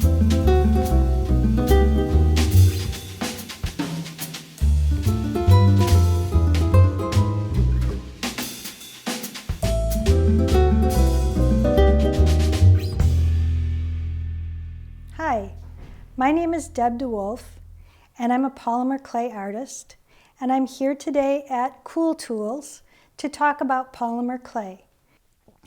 Hi, my name is Deb DeWolff, and I'm a polymer clay artist, and I'm here today at Cool Tools to talk about polymer clay.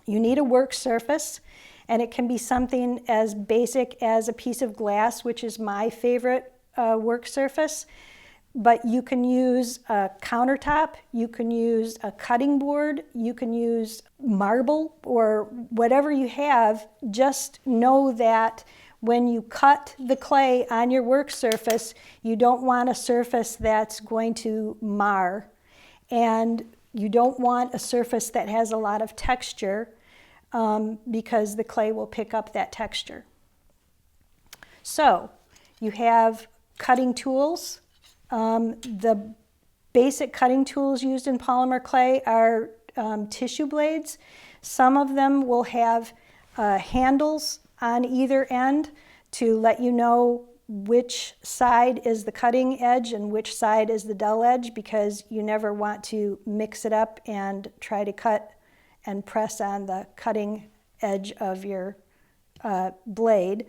You need a work surface, and it can be something as basic as a piece of glass, which is my favorite work surface, but you can use a countertop, you can use a cutting board, you can use marble, or whatever you have. Just know that when you cut the clay on your work surface, you don't want a surface that's going to mar, and you don't want a surface that has a lot of texture because the clay will pick up that texture. So you have cutting tools. The basic cutting tools used in polymer clay are tissue blades. Some of them will have handles on either end to let you know which side is the cutting edge and which side is the dull edge, because you never want to mix it up and try to cut and press on the cutting edge of your blade.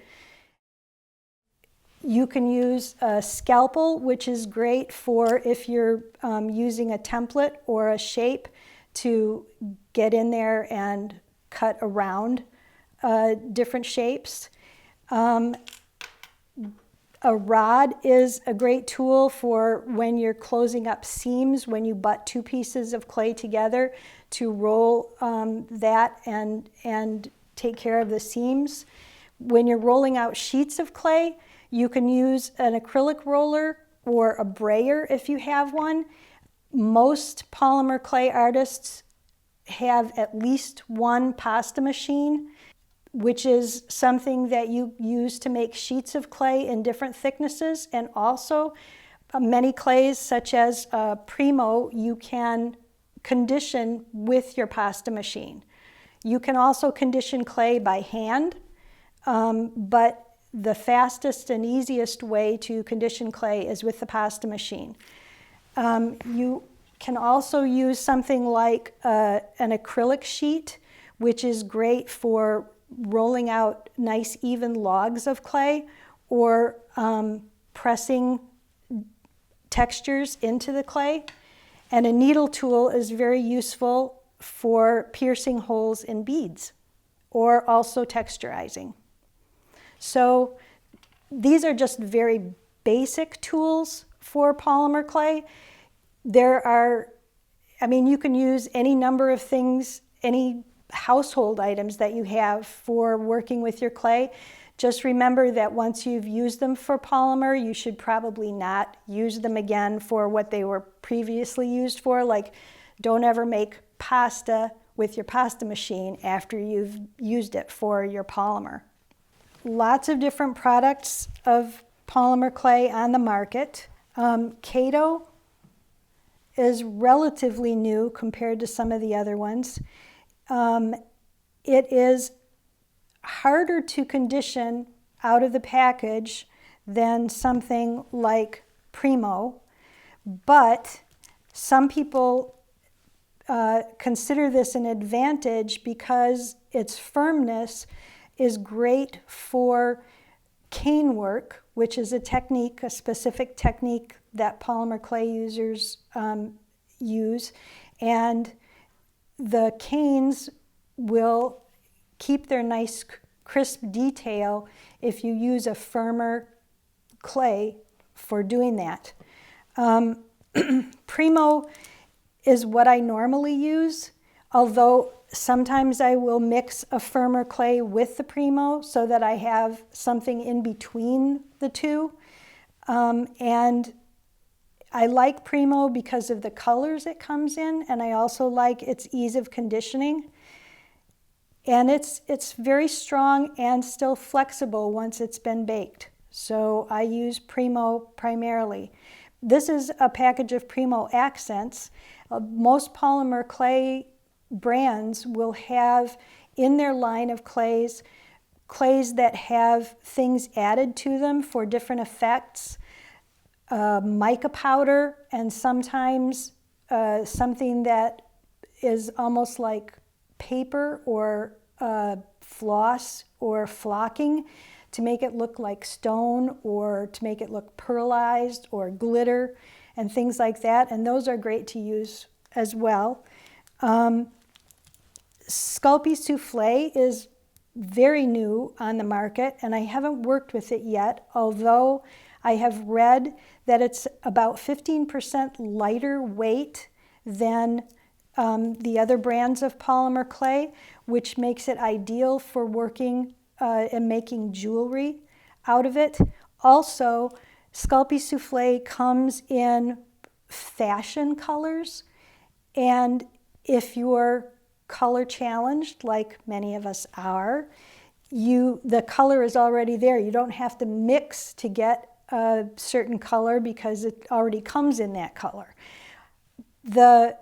You can use a scalpel, which is great for if you're using a template or a shape to get in there and cut around different shapes. A rod is a great tool for when you're closing up seams, when you butt two pieces of clay together to roll that and take care of the seams. When you're rolling out sheets of clay, you can use an acrylic roller or a brayer if you have one. Most polymer clay artists have at least one pasta machine, which is something that you use to make sheets of clay in different thicknesses. And also many clays, such as Primo, you can condition with your pasta machine. You can also condition clay by hand, but the fastest and easiest way to condition clay is with the pasta machine. You can also use something like an acrylic sheet, which is great for rolling out nice even logs of clay, or pressing textures into the clay. And a needle tool is very useful for piercing holes in beads, or also texturizing. So these are just very basic tools for polymer clay. You can use any number of things, any household items that you have for working with your clay. Just remember that once you've used them for polymer, you should probably not use them again for what they were previously used for. Like, don't ever make pasta with your pasta machine after you've used it for your polymer. Lots of different products of polymer clay on the market. Kaito is relatively new compared to some of the other ones. It is harder to condition out of the package than something like Primo, but some people consider this an advantage because its firmness is great for cane work, which is a technique, a specific technique that polymer clay users use. And the canes will keep their nice crisp detail if you use a firmer clay for doing that. Primo is what I normally use, although sometimes I will mix a firmer clay with the Primo so that I have something in between the two. And I like Primo because of the colors it comes in, and I also like its ease of conditioning. And it's very strong and still flexible once it's been baked. So I use Primo primarily. This is a package of Primo accents. Most polymer clay brands will have in their line of clays clays that have things added to them for different effects, mica powder, and sometimes something that is almost like paper or floss or flocking to make it look like stone or to make it look pearlized or glitter and things like that. And those are great to use as well. Sculpey Souffle is very new on the market, and I haven't worked with it yet, although I have read that it's about 15% lighter weight than the other brands of polymer clay, which makes it ideal for working and making jewelry out of it. Also, Sculpey Souffle comes in fashion colors, and if you're color challenged, like many of us are, the color is already there. You don't have to mix to get a certain color because it already comes in that color. The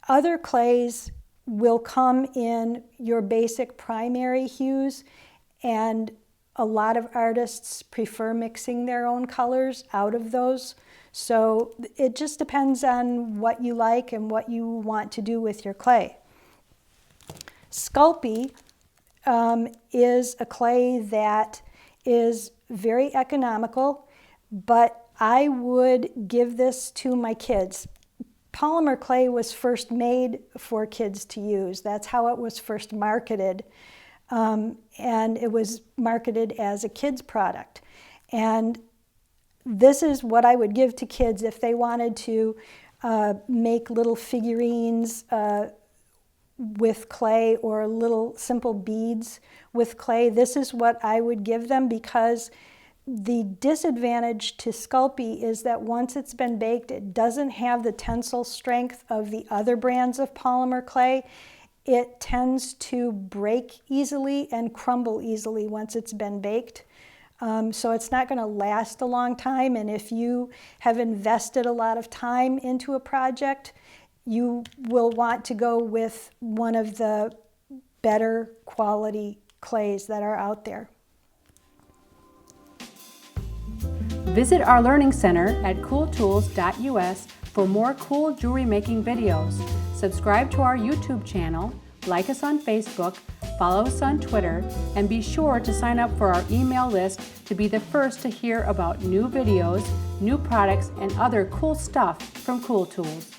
other clays will come in your basic primary hues, and a lot of artists prefer mixing their own colors out of those. So it just depends on what you like and what you want to do with your clay. Sculpey is a clay that is very economical, but I would give this to my kids. Polymer clay was first made for kids to use. That's how it was first marketed. And it was marketed as a kid's product. And this is what I would give to kids if they wanted to make little figurines with clay or little simple beads with clay. This is what I would give them, because the disadvantage to Sculpey is that once it's been baked, it doesn't have the tensile strength of the other brands of polymer clay. It tends to break easily and crumble easily once it's been baked. So it's not going to last a long time, and if you have invested a lot of time into a project, you will want to go with one of the better quality clays that are out there. Visit our Learning Center at cooltools.us for more cool jewelry making videos. Subscribe to our YouTube channel, like us on Facebook, follow us on Twitter, and be sure to sign up for our email list to be the first to hear about new videos, new products, and other cool stuff from Cool Tools.